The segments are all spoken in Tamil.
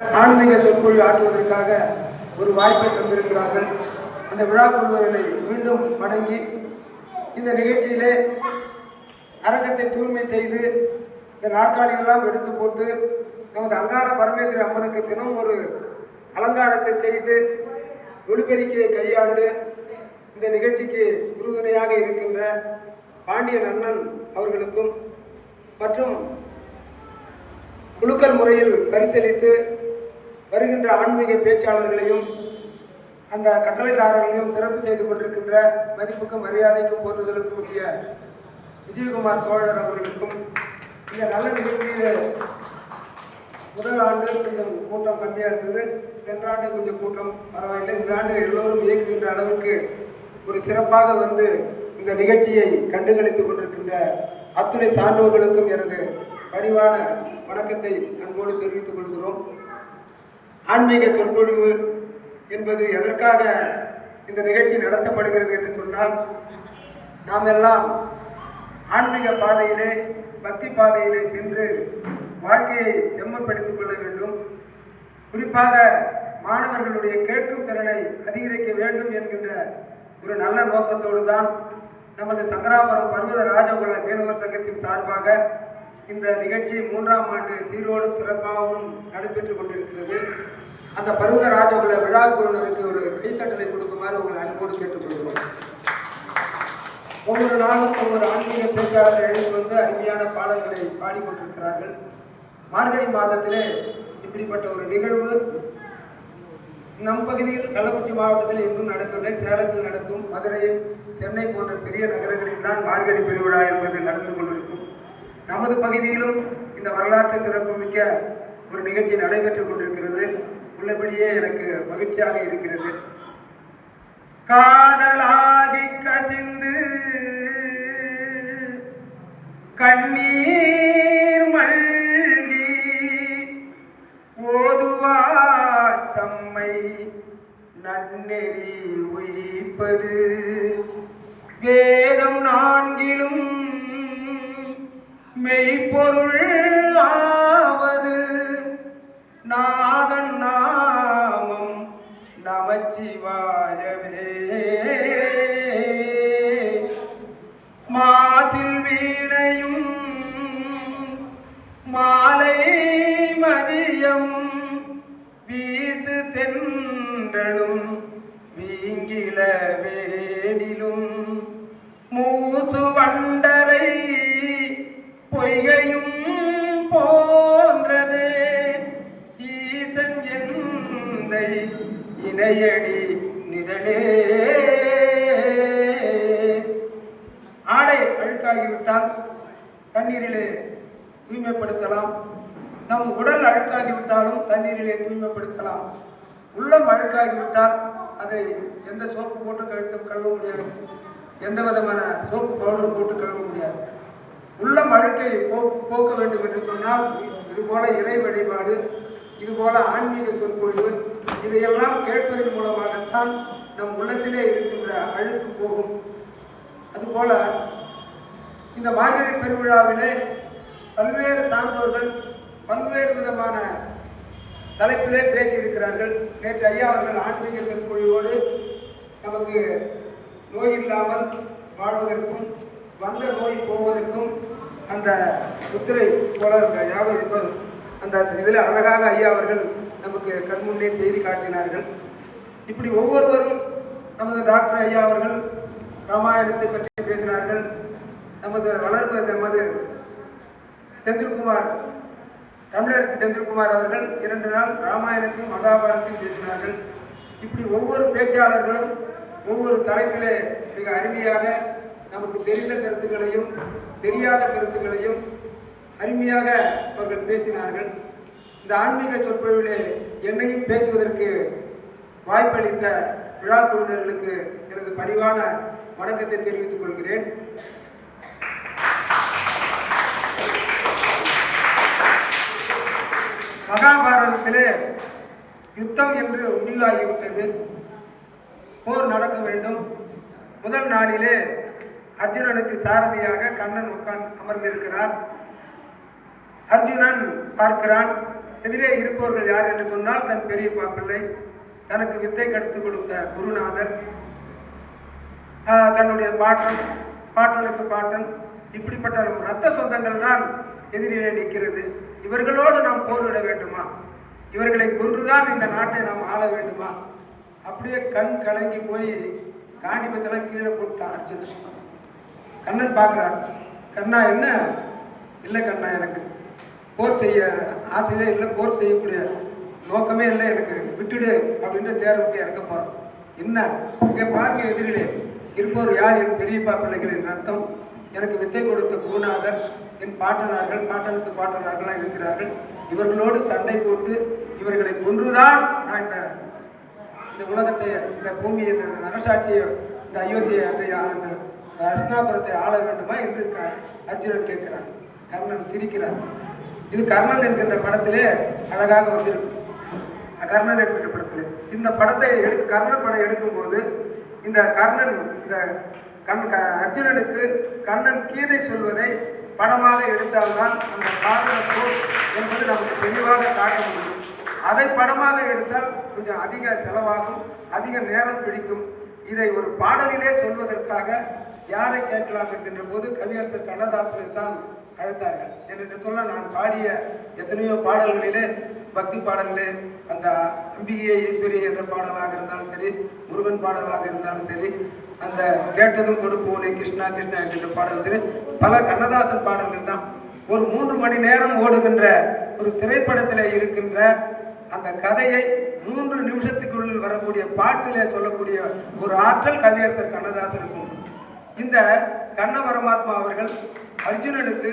ஆன்மீக சொற்பொழிவு ஆற்றுவதற்காக ஒரு வாய்ப்பை தந்திருக்கிறார்கள். அந்த விழா குழுவினை மீண்டும் வணங்கி இந்த நிகழ்ச்சியிலே அரங்கத்தை தூய்மை செய்து இந்த நாற்காலியெல்லாம் எடுத்து போட்டு நமது அங்காள பரமேஸ்வரி அம்மனுக்கு தினம் ஒரு அலங்காரத்தை செய்து ஒளிபெருக்கியை கையாண்டு இந்த நிகழ்ச்சிக்கு உறுதுணையாக இருக்கின்ற பாண்டியன் அண்ணன் அவர்களுக்கும் மற்றும் குலுக்கல் முறையில் பரிசீலித்து வருகின்ற ஆன்மீக பேச்சாளர்களையும் அந்த கட்டளைக்காரர்களையும் சிறப்பு செய்து கொண்டிருக்கின்ற மதிப்புக்கும் மரியாதைக்கும் போற்றுதலுக்கும் உரிய விஜயகுமார் தோழர் அவர்களுக்கும் இந்த நல்ல நிகழ்ச்சியில் முதல் ஆண்டு கொஞ்சம் கூட்டம் கம்மியாக இருந்தது, சென்ற ஆண்டு கொஞ்சம் கூட்டம் பரவாயில்லை. இந்த ஆண்டு எல்லோரும் இயக்குகின்ற அளவுக்கு ஒரு சிறப்பாக வந்து இந்த நிகழ்ச்சியை கண்டுகளித்துக் கொண்டிருக்கின்ற அத்துணை சான்றோர்களுக்கும் எனது பணிவான வணக்கத்தை அன்போடு தெரிவித்துக் கொள்கிறோம். ஆன்மீக சொற்பொழிவு என்பது எதற்காக இந்த நிகழ்ச்சி நடத்தப்படுகிறது என்று சொன்னால், நாம் எல்லாம் ஆன்மீக பாதையிலே பக்தி பாதையிலே சென்று வாழ்க்கையை செம்மப்படுத்திக் கொள்ள வேண்டும். குறிப்பாக மாணவர்களுடைய கேட்கும் திறனை அதிகரிக்க வேண்டும் என்கின்ற ஒரு நல்ல நோக்கத்தோடு தான் நமது சங்கராபுரம் பர்வத ராஜகுல மீனவர் சங்கத்தின் சார்பாக இந்த நிகழ்ச்சி 3ஆம் ஆண்டு சீரோடும் சிறப்பாகவும் நடைபெற்றுக் கொண்டிருக்கிறது. அந்த பர்வத ராஜகுல விழா குழுவினருக்கு ஒரு கைத்தட்டலை கொடுக்குமாறு உங்களை அன்போடு கேட்டுக்கொள்கிறோம். ஒவ்வொரு நாளும் ஒவ்வொரு ஆன்மீக பேச்சாளர்கள் எழுதி வந்து அருமையான பாடல்களை பாடிக்கொண்டிருக்கிறார்கள். மார்கழி மாதத்திலே இப்படிப்பட்ட ஒரு நிகழ்வு நம் பகுதியில் கள்ளக்குறிச்சி மாவட்டத்தில் எங்கும் நடக்கவில்லை. சேலத்தில் நடக்கும், மதுரை, சென்னை போன்ற பெரிய நகரங்களில் தான் மார்கழி பெருவிழா என்பது நடந்து கொண்டிருக்கும். நமது பகுதியிலும் இந்த வரலாற்று சிறப்புமிக்க ஒரு நிகழ்ச்சி நடைபெற்றுக் கொண்டிருக்கிறது. உள்ளபடியே எனக்கு மகிழ்ச்சியாக இருக்கிறது. காதலாகி கசிந்து கண்ணீர் மல்கி ஓதுவார் தம்மை நன்னெறி உயிப்பது வேதம் 4லும் மெய்ப்பொருள் ஆவது நாதன் நாமம் நமச்சிவாயவே. மாசில் வீணையும் மாலை மதியம் வீசு தென்றலும் வீங்கில வேடிலும் மூசு வண்டரை பொய்கையும் போன்றதே ஈசன் எந்தை இணையடி நிழலே. ஆடை அழுக்காகிவிட்டால் தண்ணீரிலே தூய்மைப்படுத்தலாம். நம் உடல் அழுக்காகிவிட்டாலும் தண்ணீரிலே தூய்மைப்படுத்தலாம். உள்ளம் அழுக்காகிவிட்டால் அதை எந்த சோப்பு போட்டு கழுவ முடியாது, எந்த விதமான சோப்பு பவுடர் போட்டு கழுவ முடியாது. உள்ளம் அழுக்கை போக்க வேண்டும் என்று சொன்னால் இதுபோல இறை வழிபாடு, இதுபோல ஆன்மீக சொற்பொழிவு, இதையெல்லாம் கேட்பதன் மூலமாகத்தான் நம் உள்ளத்திலே இருக்கின்ற அழுக்கு போகும். அதுபோல இந்த மார்கழி பெருவிழாவிலே பல்வேறு சான்றோர்கள் பல்வேறு விதமான தலைப்பிலே பேசியிருக்கிறார்கள். நேற்று ஐயா அவர்கள் ஆன்மீக சொற்பொழிவோடு நமக்கு நோய் இல்லாமல் வாழ்வதற்கும் வந்த நோய் போவதற்கும் அந்த முத்திரை போல யாக அந்த இதில் அழகாக ஐயா அவர்கள் நமக்கு கண்முன்னே செய்தி காட்டினார்கள். இப்படி ஒவ்வொருவரும் நமது டாக்டர் ஐயா அவர்கள் ராமாயணத்தை பற்றி பேசினார்கள். நமது செந்தில்குமார், தமிழரசு செந்தில்குமார் அவர்கள் 2 நாள் ராமாயணத்தையும் மகாபாரத்தையும் பேசினார்கள். இப்படி ஒவ்வொரு பேச்சாளர்களும் ஒவ்வொரு தலைப்பிலே மிக அருமையாக நமக்கு தெரிந்த கருத்துக்களையும் தெரியாத கருத்துக்களையும் அருமையாக அவர்கள் பேசினார்கள். இந்த ஆன்மீக சொற்பொழிவிலே என்னையும் பேசுவதற்கு வாய்ப்பளித்த விழா குழுவினர்களுக்கு எனது பணிவான வணக்கத்தை தெரிவித்துக் கொள்கிறேன். மகாபாரதத்திலே யுத்தம் என்று முடிவாகிவிட்டது. போர் நடக்க வேண்டும். முதல் நாளிலே அர்ஜுனனுக்கு சாரதியாக கண்ணன் அமர்ந்திருக்கிறார். அர்ஜுனன் பார்க்கிறான், எதிரே இருப்பவர்கள் யார் என்று சொன்னால் தன் பெரியப்பா பிள்ளை, தனக்கு வித்தை கற்றுக் கொடுத்த குருநாதர், தன்னுடைய பாட்டன், பாட்டனுக்கு பாட்டன், இப்படிப்பட்ட ரத்த சொந்தங்கள் தான் எதிரிலே நிற்கிறது. இவர்களோடு நாம் போரிட வேண்டுமா? இவர்களை கொன்றுதான் இந்த நாட்டை நாம் ஆள வேண்டுமா? அப்படியே கண் கலங்கி போய் காண்டிபத்தெல்லாம் கீழே போட்டான் அர்ஜுனன். கண்ணன் பார்க்குறார். கண்ணா என்ன? இல்லை கண்ணா, எனக்கு போர் செய்ய ஆசையே இல்லை, போர் செய்யக்கூடிய நோக்கமே இல்லை, எனக்கு விட்டுடு அப்படின்னு தேர விட்டு இறக்க போகிறோம். என்ன இங்கே பாருங்க, எதிரிலே இருப்பவர் யார்? என் பெரியப்பா பிள்ளைகளின் ரத்தம், எனக்கு வித்தை கொடுத்த குருநாதர், என் பாட்டனார்கள், பாட்டனுக்கு பாட்டனார்களாக இருக்கிறார்கள். இவர்களோடு சண்டை போட்டு இவர்களை கொன்றுதான் நான் இந்த உலகத்தை, இந்த பூமியை, இந்த அரசாட்சியை, இந்த அயோத்தியை, அந்த அஸ்னாபுரத்தை ஆள வேண்டுமா என்று அர்ஜுனன் கேட்கிறான். கர்ணன் சிரிக்கிறார். இது கர்ணன் என்கின்ற படத்திலே அழகாக வந்திருக்கும். கர்ணன் என்கின்ற படத்திலே இந்த படத்தை கர்ணன் படம் எடுக்கும்போது இந்த கர்ணன், இந்த அர்ஜுனனுக்கு கண்ணன் கீதை சொல்வதை படமாக எடுத்தால்தான் அந்த பாரத போர் என்பது நமக்கு தெளிவாக காட்ட முடியும். அதை படமாக எடுத்தால் கொஞ்சம் அதிக செலவாகும், அதிக நேரம் பிடிக்கும். இதை ஒரு பாடலிலே சொல்வதற்காக யாரை கேட்கலாம் என்கின்ற போது கவியரசர் கண்ணதாசனை தான் அழைத்தார்கள். என்று சொல்ல நான் பாடிய எத்தனையோ பாடல்களிலே, பக்தி பாடல்களே, அந்த அம்பிகையை ஈஸ்வரி என்ற பாடலாக இருந்தாலும் சரி, முருகன் பாடலாக இருந்தாலும் சரி, அந்த கேட்டதும் கொடுப்போனே கிருஷ்ணா கிருஷ்ணா என்கின்ற பாடல் சரி, பல கண்ணதாசன் பாடல்கள் தான். ஒரு 3 மணி நேரம் ஓடுகின்ற ஒரு திரைப்படத்தில் இருக்கின்ற அந்த கதையை 3 நிமிஷத்துக்குள் வரக்கூடிய பாட்டிலே சொல்லக்கூடிய ஒரு ஆற்றல் கவியரசர் கண்ணதாசனுக்கு உண்டு. இந்த கண்ண பரமாத்மா அவர்கள் அர்ஜுனனுக்கு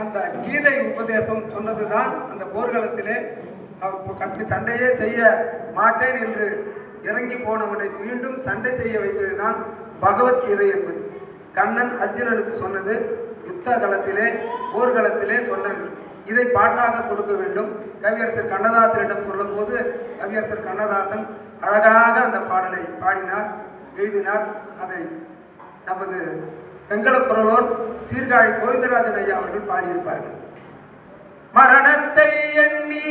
அந்த கீதை உபதேசம் சொன்னதுதான் அந்த போர்க்களத்திலே அவர் சண்டையே செய்ய மாட்டேன் என்று இறங்கி போனவனை மீண்டும் சண்டை செய்ய வைத்ததுதான் பகவத்கீதை என்பது. கண்ணன் அர்ஜுனனுக்கு சொன்னது யுத்த களத்திலே, போர்க்களத்திலே சொன்னது. இதை பாட்டாக கொடுக்க வேண்டும். கவியரசர் கண்ணதாசனிடம் சொல்லும் போது கவியரசர் கண்ணதாசன் அழகாக அந்த பாடலை பாடினார், எழுதினார். அதை நமது வெங்கல குரலோர் சீர்காழி கோவிந்தராஜன் ஐயா அவர்கள் பாடியிருப்பார்கள். மரணத்தை எண்ணி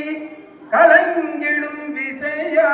கலங்கிடும் விசையா